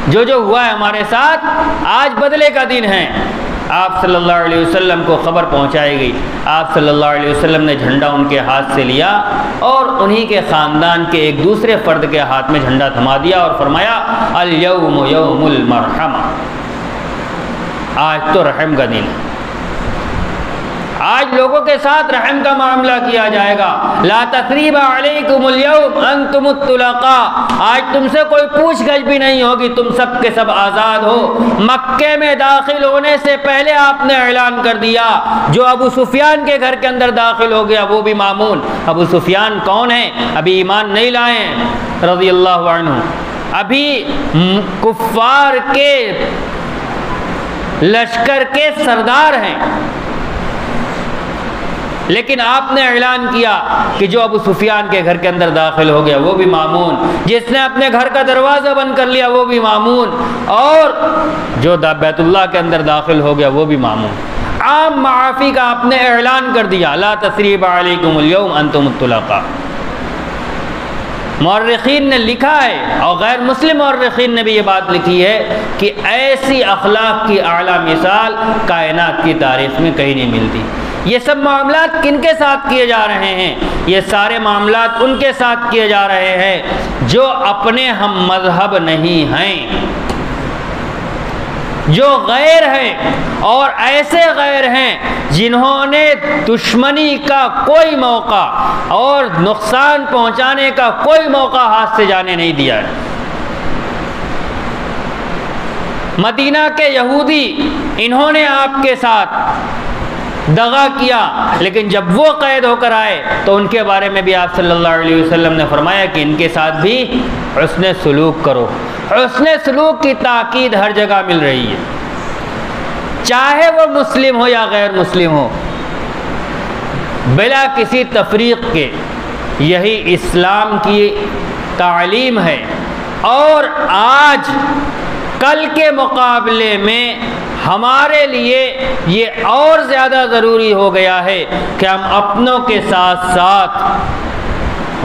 جو ہوا ہے ہمارے ساتھ آج بدلے کا دن ہے۔ آپ صلی اللہ علیہ وسلم کو خبر پہنچائی گئی، آپ صلی اللہ علیہ وسلم نے جھنڈا ان کے ہاتھ سے لیا اور انہی کے خاندان کے ایک دوسرے فرد کے ہاتھ میں جھنڈا تھما دیا اور فرمایا الیوم یوم المرحمہ، آج تو رحم کا دن ہے، آج لوگوں کے ساتھ رحم کا معاملہ کیا جائے گا۔ لا تثریب علیکم اليوم انتم الطلقاء، آج تم سے کوئی پوچھ گچھ بھی نہیں ہوگی، تم سب کے سب آزاد ہو۔ مکے میں داخل ہونے سے پہلے آپ نے اعلان کر دیا، جو ابو سفیان کے گھر کے اندر داخل ہو گیا وہ بھی مامون۔ ابو سفیان کون ہے؟ ابھی ایمان نہیں لائے ہیں رضی اللہ عنہ، ابھی کفار کے لشکر کے سردار ہیں، لیکن آپ نے اعلان کیا کہ جو ابو سفیان کے گھر کے اندر داخل ہو گیا وہ بھی مامون، جس نے اپنے گھر کا دروازہ بند کر لیا وہ بھی مامون، اور جو بیت اللہ کے اندر داخل ہو گیا وہ بھی مامون۔ عام معافی کا آپ نے اعلان کر دیا، لا تثریب علیکم اليوم انتم الطلقاء۔ مورخین نے لکھا ہے اور غیر مسلم مورخین نے بھی یہ بات لکھی ہے کہ ایسی اخلاق کی اعلیٰ مثال کائنات کی تاریخ میں کہیں نہیں ملتی۔ یہ سب معاملات کن کے ساتھ کیے جا رہے ہیں؟ یہ سارے معاملات ان کے ساتھ کیے جا رہے ہیں جو اپنے ہم مذہب نہیں ہیں، جو غیر ہیں، اور ایسے غیر ہیں جنہوں نے دشمنی کا کوئی موقع اور نقصان پہنچانے کا کوئی موقع ہاتھ سے جانے نہیں دیا ہے۔ مدینہ کے یہودی انہوں نے آپ کے ساتھ دغا کیا، لیکن جب وہ قید ہو کر آئے تو ان کے بارے میں بھی آپ صلی اللہ علیہ وسلم نے فرمایا کہ ان کے ساتھ بھی حسن سلوک کرو۔ حسن سلوک کی تاکید ہر جگہ مل رہی ہے، چاہے وہ مسلم ہو یا غیر مسلم ہو، بلا کسی تفریق کے۔ یہی اسلام کی تعلیم ہے، اور آج کل کے مقابلے میں ہمارے لیے یہ اور زیادہ ضروری ہو گیا ہے کہ ہم اپنوں کے ساتھ ساتھ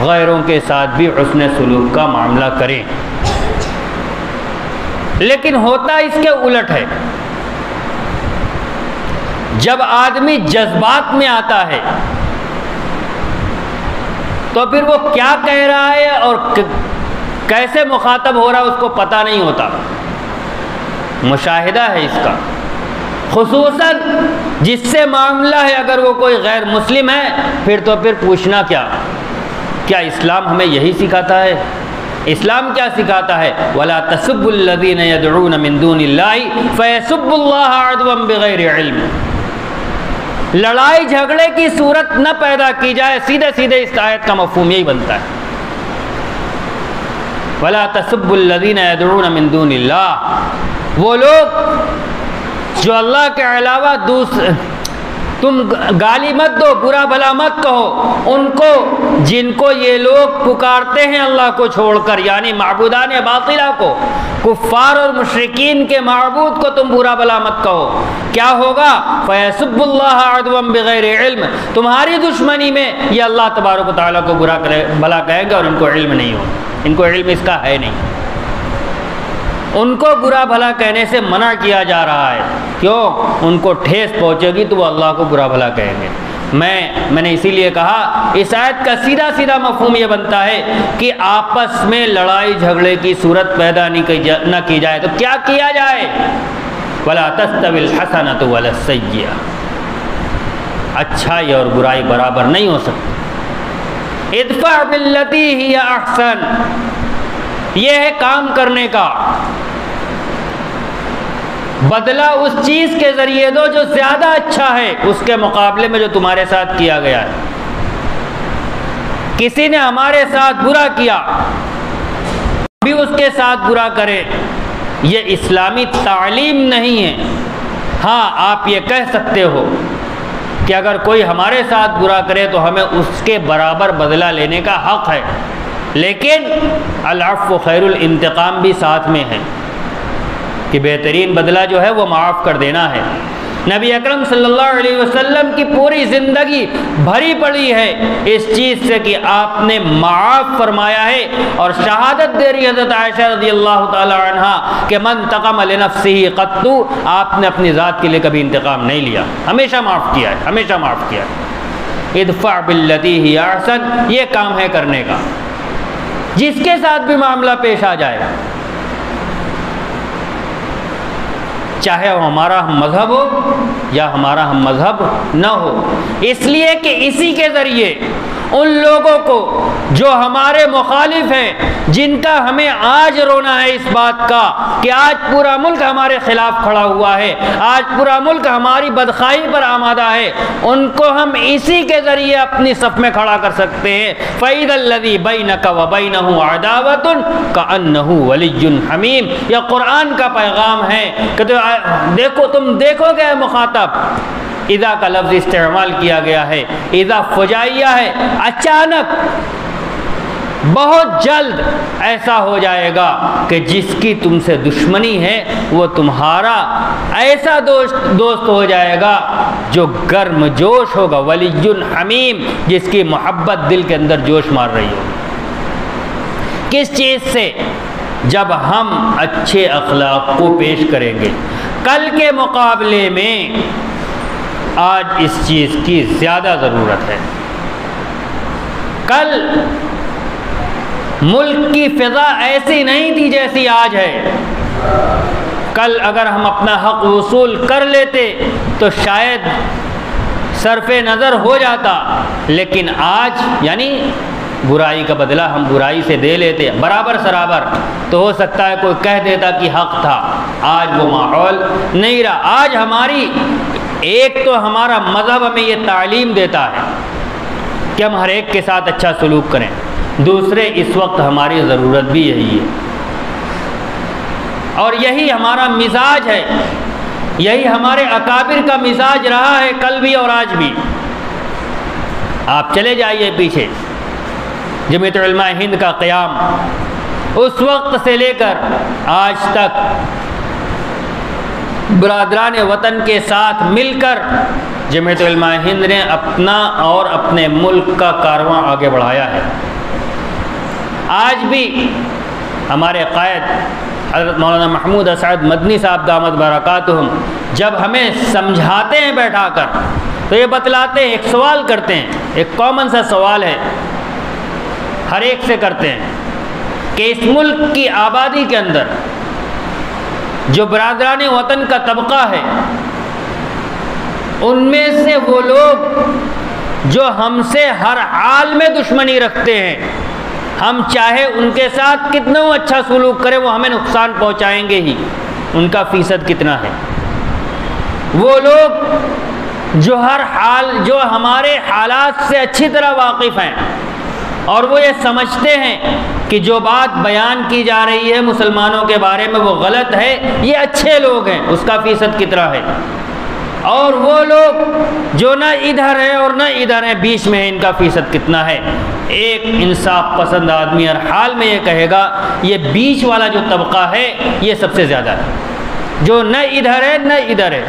غیروں کے ساتھ بھی حسن سلوک کا معاملہ کریں۔ لیکن ہوتا اس کے الٹ ہے، جب آدمی جذبات میں آتا ہے تو پھر وہ کیا کہہ رہا ہے اور کیسے مخاطب ہو رہا ہے اس کو پتہ نہیں ہوتا۔ مشاہدہ ہے اس کا، خصوصاً جس سے معاملہ ہے اگر وہ کوئی غیر مسلم ہے، پھر تو پھر پوچھنا کیا اسلام ہمیں یہی سکھاتا ہے؟ اسلام کیا سکھاتا ہے؟ وَلَا تَسُبُّوا الَّذِينَ يَدْعُونَ مِن دُونِ اللَّهِ فَيَسُبُّوا اللَّهَ عَدْوًا بِغَيْرِ عِلْمٍ۔ لڑائی جھگڑے کی صورت نہ پیدا کی جائے، سیدھے سیدھے اس آیت کا مفہوم یہی بنتا ہے، وَلَا تَسُبُّوا الَّذِينَ يَدْعُونَ مِن دُونِ اللَّهِ۔ وہ لوگ جو اللہ کے علاوہ تم گالی مت دو، برا بھلا مت کہو ان کو جن کو یہ لوگ پکارتے ہیں اللہ کو چھوڑ کر، یعنی معبودان باطلہ کو، کفار اور مشرکین کے معبود کو تم برا بھلا مت کہو۔ کیا ہوگا؟ فَيَسُبُّ اللَّهَ عَدْوًا بِغَيْرِ عِلْمٍ۔ تمہاری دشمنی میں یہ اللہ تبارک و تعالیٰ کو برا بھلا کہیں گے اور ان کو علم نہیں ہو، ان کو علم اس کا ہے نہیں۔ ان کو برا بھلا کہنے سے منع کیا جا رہا ہے، کیوں؟ ان کو ٹھیس پہنچے گی تو وہ اللہ کو برا بھلا کہیں گے۔ میں نے اسی لیے کہا اس آیت کا سیدھا سیدھا مفہوم یہ بنتا ہے کہ آپس میں لڑائی جھگڑے کی صورت پیدا نہ کی جائے تو کیا کیا جائے؟ وَلَا تَسْتَوِي الْحَسَنَةُ وَلَا السَّيِّئَةُ۔ اچھائی اور برائی برابر نہیں ہو سکتی۔ ادفع باللتی ہی احسن، یہ ہے کام کرنے کا، بدلہ اس چیز کے ذریعے دو جو زیادہ اچھا ہے اس کے مقابلے میں جو تمہارے ساتھ کیا گیا ہے۔ کسی نے ہمارے ساتھ برا کیا بھی اس کے ساتھ برا کرے، یہ اسلامی تعلیم نہیں ہے۔ ہاں آپ یہ کہہ سکتے ہو کہ اگر کوئی ہمارے ساتھ برا کرے تو ہمیں اس کے برابر بدلہ لینے کا حق ہے، لیکن العفو خیر الانتقام بھی ساتھ میں ہے کہ بہترین بدلہ جو ہے وہ معاف کر دینا ہے۔ نبی اکرم صلی اللہ علیہ وسلم کی پوری زندگی بھری پڑی ہے اس چیز سے کہ آپ نے معاف فرمایا ہے، اور شہادت دے رہی حضرت عائشہ رضی اللہ تعالی عنہا کہ من انتقم لنفسہ قط، آپ نے اپنی ذات کے لیے کبھی انتقام نہیں لیا، ہمیشہ معاف کیا ہے، ہمیشہ معاف کیا ہے۔ ادفع باللتی ہی احسن، یہ کام ہے کرنے کا، جس کے ساتھ بھی معاملہ پیش آ جائے، چاہے وہ ہمارا ہم مذہب ہو یا ہمارا ہم مذہب نہ ہو، اس لیے کہ اسی کے ذریعے ان لوگوں کو جو ہمارے مخالف ہیں، جن کا ہمیں آج رونا ہے اس بات کا کہ آج پورا ملک ہمارے خلاف کھڑا ہوا ہے، آج پورا ملک ہماری بدخواہی پر آمادہ ہے، ان کو ہم اسی کے ذریعے اپنی صف میں کھڑا کر سکتے ہیں۔ فَإِذَا الَّذِي بَيْنَكَ وَبَيْنَهُ عَدَاوَةٌ كَأَنَّهُ وَلِيٌّ حَمِيمٌ، یہ قرآن کا پیغام ہے کہ دیکھو، تم دیکھو گے مخاطب اذا کا لفظ استعمال کیا گیا ہے، اذا فجائیہ ہے، اچانک بہت جلد ایسا ہو جائے گا کہ جس کی تم سے دشمنی ہے وہ تمہارا ایسا دوست ہو جائے گا جو گرم جوش ہوگا، ولی حمیم، جس کی محبت دل کے اندر جوش مار رہی ہو۔ کس چیز سے؟ جب ہم اچھے اخلاق کو پیش کریں گے۔ کل کے مقابلے میں آج اس چیز کی زیادہ ضرورت ہے۔ کل ملک کی فضا ایسی نہیں تھی جیسی آج ہے۔ کل اگر ہم اپنا حق وصول کر لیتے تو شاید صرف نظر ہو جاتا، لیکن آج یعنی برائی کا بدلہ ہم برائی سے دے لیتے برابر سرابر، تو ہو سکتا ہے کوئی کہہ دیتا کہ حق تھا۔ آج وہ ماحول نہیں رہا۔ آج ہماری ایک تو ہمارا مذہب ہمیں یہ تعلیم دیتا ہے کہ ہم ہر ایک کے ساتھ اچھا سلوک کریں، دوسرے اس وقت ہماری ضرورت بھی یہی ہے، اور یہی ہمارا مزاج ہے، یہی ہمارے اکابر کا مزاج رہا ہے کل بھی اور آج بھی۔ آپ چلے جائیے پیچھے، جمعیت علماء ہند کا قیام اس وقت سے لے کر آج تک برادران وطن کے ساتھ مل کر جمعیت علماء ہند نے اپنا اور اپنے ملک کا کارواں آگے بڑھایا ہے۔ آج بھی ہمارے قائد حضرت مولانا محمود اسعد مدنی صاحب دامت برکاتہم جب ہمیں سمجھاتے ہیں بیٹھا کر تو یہ بتلاتے ہیں، ایک سوال کرتے ہیں، ایک کامن سا سوال ہے، ہر ایک سے کرتے ہیں کہ اس ملک کی آبادی کے اندر جو برادران وطن کا طبقہ ہے، ان میں سے وہ لوگ جو ہم سے ہر حال میں دشمنی رکھتے ہیں، ہم چاہے ان کے ساتھ کتنا اچھا سلوک کریں وہ ہمیں نقصان پہنچائیں گے ہی، ان کا فیصد کتنا ہے؟ وہ لوگ جو ہر حال جو ہمارے حالات سے اچھی طرح واقف ہیں اور وہ یہ سمجھتے ہیں کہ جو بات بیان کی جا رہی ہے مسلمانوں کے بارے میں وہ غلط ہے، یہ اچھے لوگ ہیں، اس کا فیصد کتنا ہے؟ اور وہ لوگ جو نہ ادھر ہے اور نہ ادھر ہے، بیچ میں ہے، ان کا فیصد کتنا ہے؟ ایک انصاف پسند آدمی ہر حال میں یہ کہے گا یہ بیچ والا جو طبقہ ہے یہ سب سے زیادہ ہے، جو نہ ادھر ہے نہ ادھر ہے،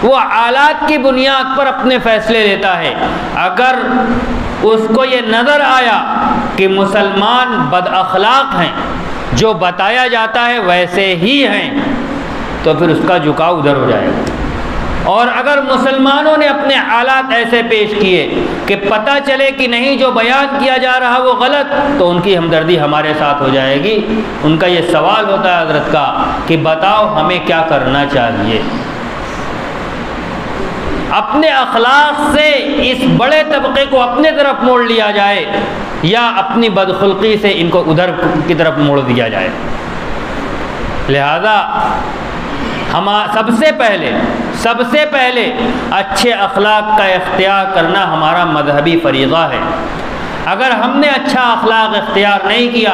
وہ حالات کی بنیاد پر اپنے فیصلے لیتا ہے۔ اگر اس کو یہ نظر آیا کہ مسلمان بد اخلاق ہیں، جو بتایا جاتا ہے ویسے ہی ہیں، تو پھر اس کا جھکاؤ ادھر ہو جائے گا۔ اور اگر مسلمانوں نے اپنے حالات ایسے پیش کیے کہ پتہ چلے کہ نہیں جو بیان کیا جا رہا وہ غلط، تو ان کی ہمدردی ہمارے ساتھ ہو جائے گی۔ ان کا یہ سوال ہوتا ہے حضرت کا کہ بتاؤ ہمیں کیا کرنا چاہیے؟ اپنے اخلاق سے اس بڑے طبقے کو اپنے طرف موڑ لیا جائے یا اپنی بدخلقی سے ان کو ادھر کی طرف موڑ دیا جائے۔ لہذا ہم سب سے پہلے اچھے اخلاق کا اختیار کرنا ہمارا مذہبی فریضہ ہے۔ اگر ہم نے اچھا اخلاق اختیار نہیں کیا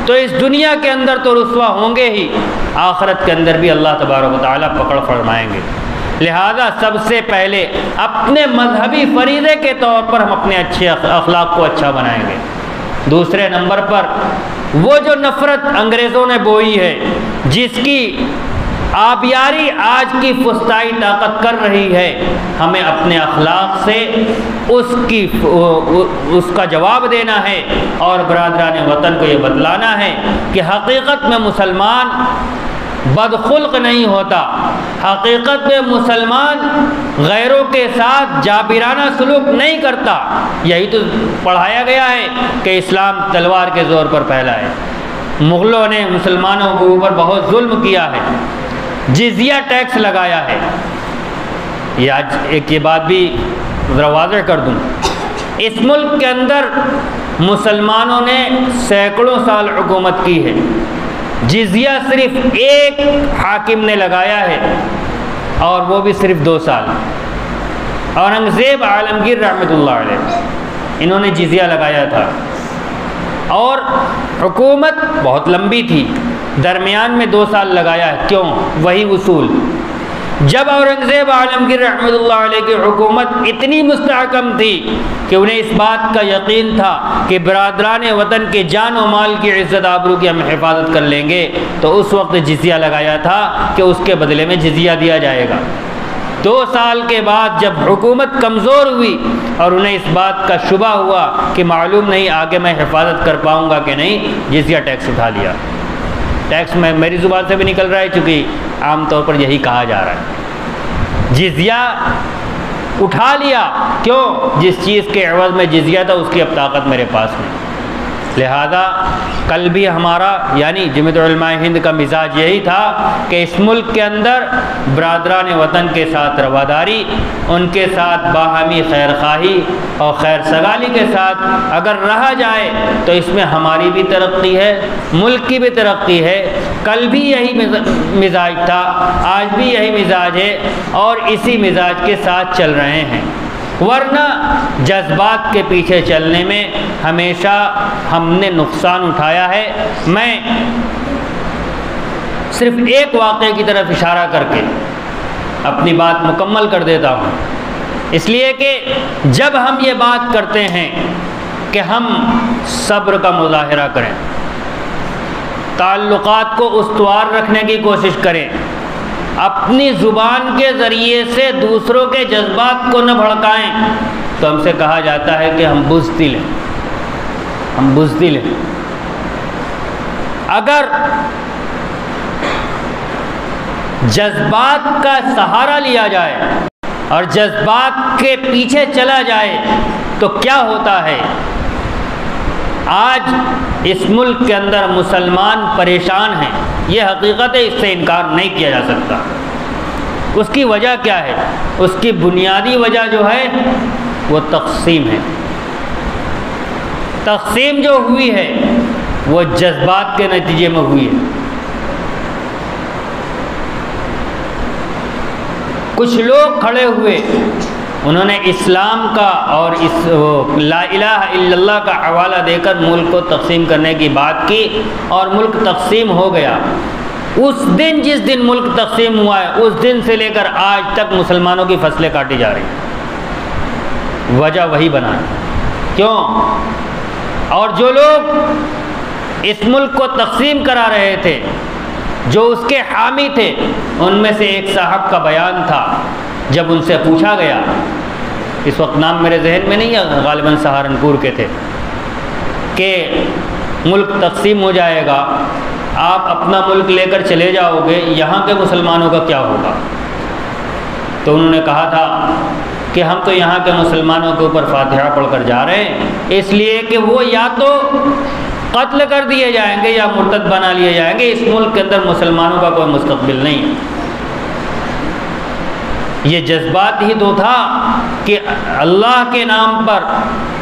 تو اس دنیا کے اندر تو رسوا ہوں گے ہی، آخرت کے اندر بھی اللہ تبارک و تعالیٰ پکڑ فرمائیں گے۔ لہذا سب سے پہلے اپنے مذہبی فریضے کے طور پر ہم اپنے اچھے اخلاق کو اچھا بنائیں گے۔ دوسرے نمبر پر وہ جو نفرت انگریزوں نے بوئی ہے، جس کی آبیاری آج کی فسطائی طاقت کر رہی ہے، ہمیں اپنے اخلاق سے اس کا جواب دینا ہے اور برادران وطن کو یہ بتلانا ہے کہ حقیقت میں مسلمان بدخلق نہیں ہوتا، حقیقت میں مسلمان غیروں کے ساتھ جابرانہ سلوک نہیں کرتا۔ یہی تو پڑھایا گیا ہے کہ اسلام تلوار کے زور پر پھیلا ہے۔ مغلوں نے مسلمانوں کے اوپر بہت ظلم کیا ہے، جزیہ ٹیکس لگایا ہے۔ یہ آج ایک یہ بات بھی ذرا واضح کر دوں، اس ملک کے اندر مسلمانوں نے سینکڑوں سال حکومت کی ہے، جزیہ صرف ایک حاکم نے لگایا ہے اور وہ بھی صرف 2 سال، اورنگزیب عالمگیر رحمۃ اللہ علیہ، انہوں نے جزیہ لگایا تھا اور حکومت بہت لمبی تھی، درمیان میں 2 سال لگایا ہے۔ کیوں؟ وہی اصول جب اورنگزیب عالمگیر رحمۃ اللہ علیہ کی حکومت اتنی مستحکم تھی کہ انہیں اس بات کا یقین تھا کہ برادران وطن کے جان و مال کی عزت آبرو کی ہم حفاظت کر لیں گے، تو اس وقت جزیہ لگایا تھا کہ اس کے بدلے میں جزیہ دیا جائے گا۔ 2 سال کے بعد جب حکومت کمزور ہوئی اور انہیں اس بات کا شبہ ہوا کہ معلوم نہیں آگے میں حفاظت کر پاؤں گا کہ نہیں، جزیہ ٹیکس اٹھا لیا۔ ٹیکس میں میری زبان سے بھی نکل رہا ہے چونکہ عام طور پر یہی کہا جا رہا ہے، جزیہ اٹھا لیا۔ کیوں؟ جس چیز کے عوض میں جزیہ تھا اس کی اب طاقت میرے پاس نہیں۔ لہذا کل بھی ہمارا یعنی جمعیت علماء ہند کا مزاج یہی تھا کہ اس ملک کے اندر برادران وطن کے ساتھ رواداری، ان کے ساتھ باہمی خیر خواہی اور خیر سگالی کے ساتھ اگر رہا جائے تو اس میں ہماری بھی ترقی ہے، ملک کی بھی ترقی ہے۔ کل بھی یہی مزاج تھا، آج بھی یہی مزاج ہے اور اسی مزاج کے ساتھ چل رہے ہیں۔ ورنہ جذبات کے پیچھے چلنے میں ہمیشہ ہم نے نقصان اٹھایا ہے۔ میں صرف ایک واقعے کی طرف اشارہ کر کے اپنی بات مکمل کر دیتا ہوں، اس لیے کہ جب ہم یہ بات کرتے ہیں کہ ہم صبر کا مظاہرہ کریں، تعلقات کو استوار رکھنے کی کوشش کریں، اپنی زبان کے ذریعے سے دوسروں کے جذبات کو نہ بھڑکائیں، تو ہم سے کہا جاتا ہے کہ ہم بزدل ہیں، ہم بزدل ہیں۔ اگر جذبات کا سہارا لیا جائے اور جذبات کے پیچھے چلا جائے تو کیا ہوتا ہے؟ آج اس ملک کے اندر مسلمان پریشان ہیں، یہ حقیقت ہے، اس سے انکار نہیں کیا جا سکتا۔ اس کی وجہ کیا ہے؟ اس کی بنیادی وجہ جو ہے وہ تقسیم ہے۔ تقسیم جو ہوئی ہے وہ جذبات کے نتیجے میں ہوئی ہے۔ کچھ لوگ کھڑے ہوئے، انہوں نے اسلام کا اور لا الہ الا اللہ کا حوالہ دے کر ملک کو تقسیم کرنے کی بات کی اور ملک تقسیم ہو گیا۔ اس دن جس دن ملک تقسیم ہوا ہے اس دن سے لے کر آج تک مسلمانوں کی فصلیں کاٹی جا رہی ہیں۔ وجہ وہی بنا ہے۔ کیوں؟ اور جو لوگ اس ملک کو تقسیم کرا رہے تھے، جو اس کے حامی تھے، ان میں سے ایک صاحب کا بیان تھا جب ان سے پوچھا گیا، اس وقت نام میرے ذہن میں نہیں ہے، غالباً سہارنپور کے تھے، کہ ملک تقسیم ہو جائے گا، آپ اپنا ملک لے کر چلے جاؤ گے، یہاں کے مسلمانوں کا کیا ہوگا؟ تو انہوں نے کہا تھا کہ ہم تو یہاں کے مسلمانوں کے اوپر فاتحہ پڑھ کر جا رہے ہیں، اس لیے کہ وہ یا تو قتل کر دیے جائیں گے یا مرتد بنا لیے جائیں گے، اس ملک کے اندر مسلمانوں کا کوئی مستقبل نہیں ہے۔ یہ جذبات ہی تو تھا کہ اللہ کے نام پر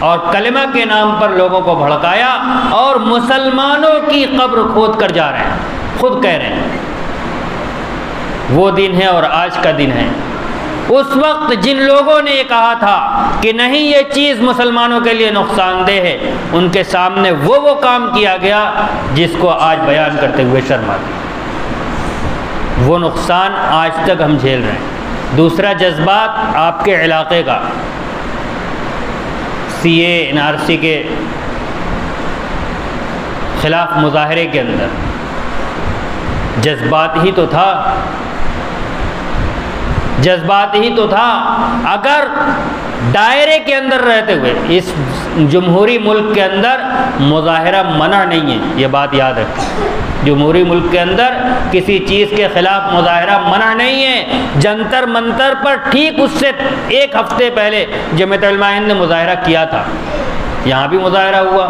اور کلمہ کے نام پر لوگوں کو بھڑکایا اور مسلمانوں کی قبر کھود کر جا رہے ہیں، خود کہہ رہے ہیں۔ وہ دن ہے اور آج کا دن ہے۔ اس وقت جن لوگوں نے یہ کہا تھا کہ نہیں یہ چیز مسلمانوں کے لیے نقصان دہ ہے، ان کے سامنے وہ کام کیا گیا جس کو آج بیان کرتے ہوئے شرم آتی ہے۔ وہ نقصان آج تک ہم جھیل رہے ہیں۔ دوسرا جذبات آپ کے علاقے کا، سی اے این آر سی کے خلاف مظاہرے کے اندر جذبات ہی تو تھا، جذبات ہی تو تھا۔ اگر دائرے کے اندر رہتے ہوئے اس جمہوری ملک کے اندر مظاہرہ منع نہیں ہے، یہ بات یاد رکھیں، جمہوری ملک کے اندر کسی چیز کے خلاف مظاہرہ منع نہیں ہے۔ جنتر منتر پر ٹھیک اس سے 1 ہفتے پہلے جمعیت علماء ہند نے مظاہرہ کیا تھا، یہاں بھی مظاہرہ ہوا۔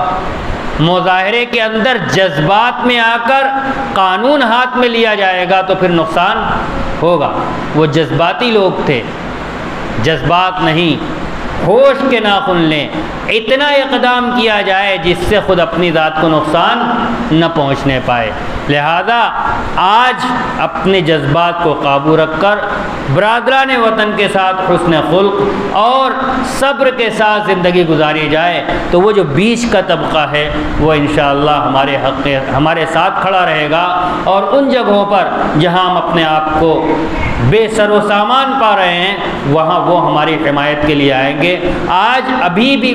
مظاہرے کے اندر جذبات میں آ کر قانون ہاتھ میں لیا جائے گا تو پھر نقصان ہوگا۔ وہ جذباتی لوگ تھے، جذبات نہیں، ہوش کے ناخن لیں، اتنا اقدام کیا جائے جس سے خود اپنی ذات کو نقصان نہ پہنچنے پائے۔ لہذا آج اپنے جذبات کو قابو رکھ کر برادران وطن کے ساتھ حسن خلق اور صبر کے ساتھ زندگی گزاری جائے تو وہ جو بیچ کا طبقہ ہے وہ انشاءاللہ ہمارے ساتھ کھڑا رہے گا، اور ان جگہوں پر جہاں ہم اپنے آپ کو بے سر و سامان پا رہے ہیں وہاں وہ ہماری حمایت کے لیے آئیں گے۔ آج ابھی بھی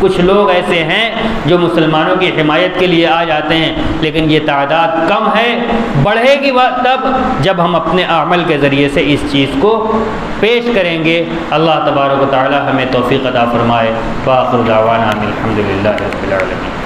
کچھ لوگ ایسے ہیں جو مسلمانوں کی حمایت کے لیے آ جاتے ہیں، لیکن یہ تعداد کم ہے، بڑھے گی تب جب ہم اپنے عمل کے ذریعے سے اس چیز کو پیش کریں گے۔ اللہ تبارک و تعالی ہمیں توفیق عطا فرمائے۔ وآخر دعوانا الحمدللہ رب العالمین۔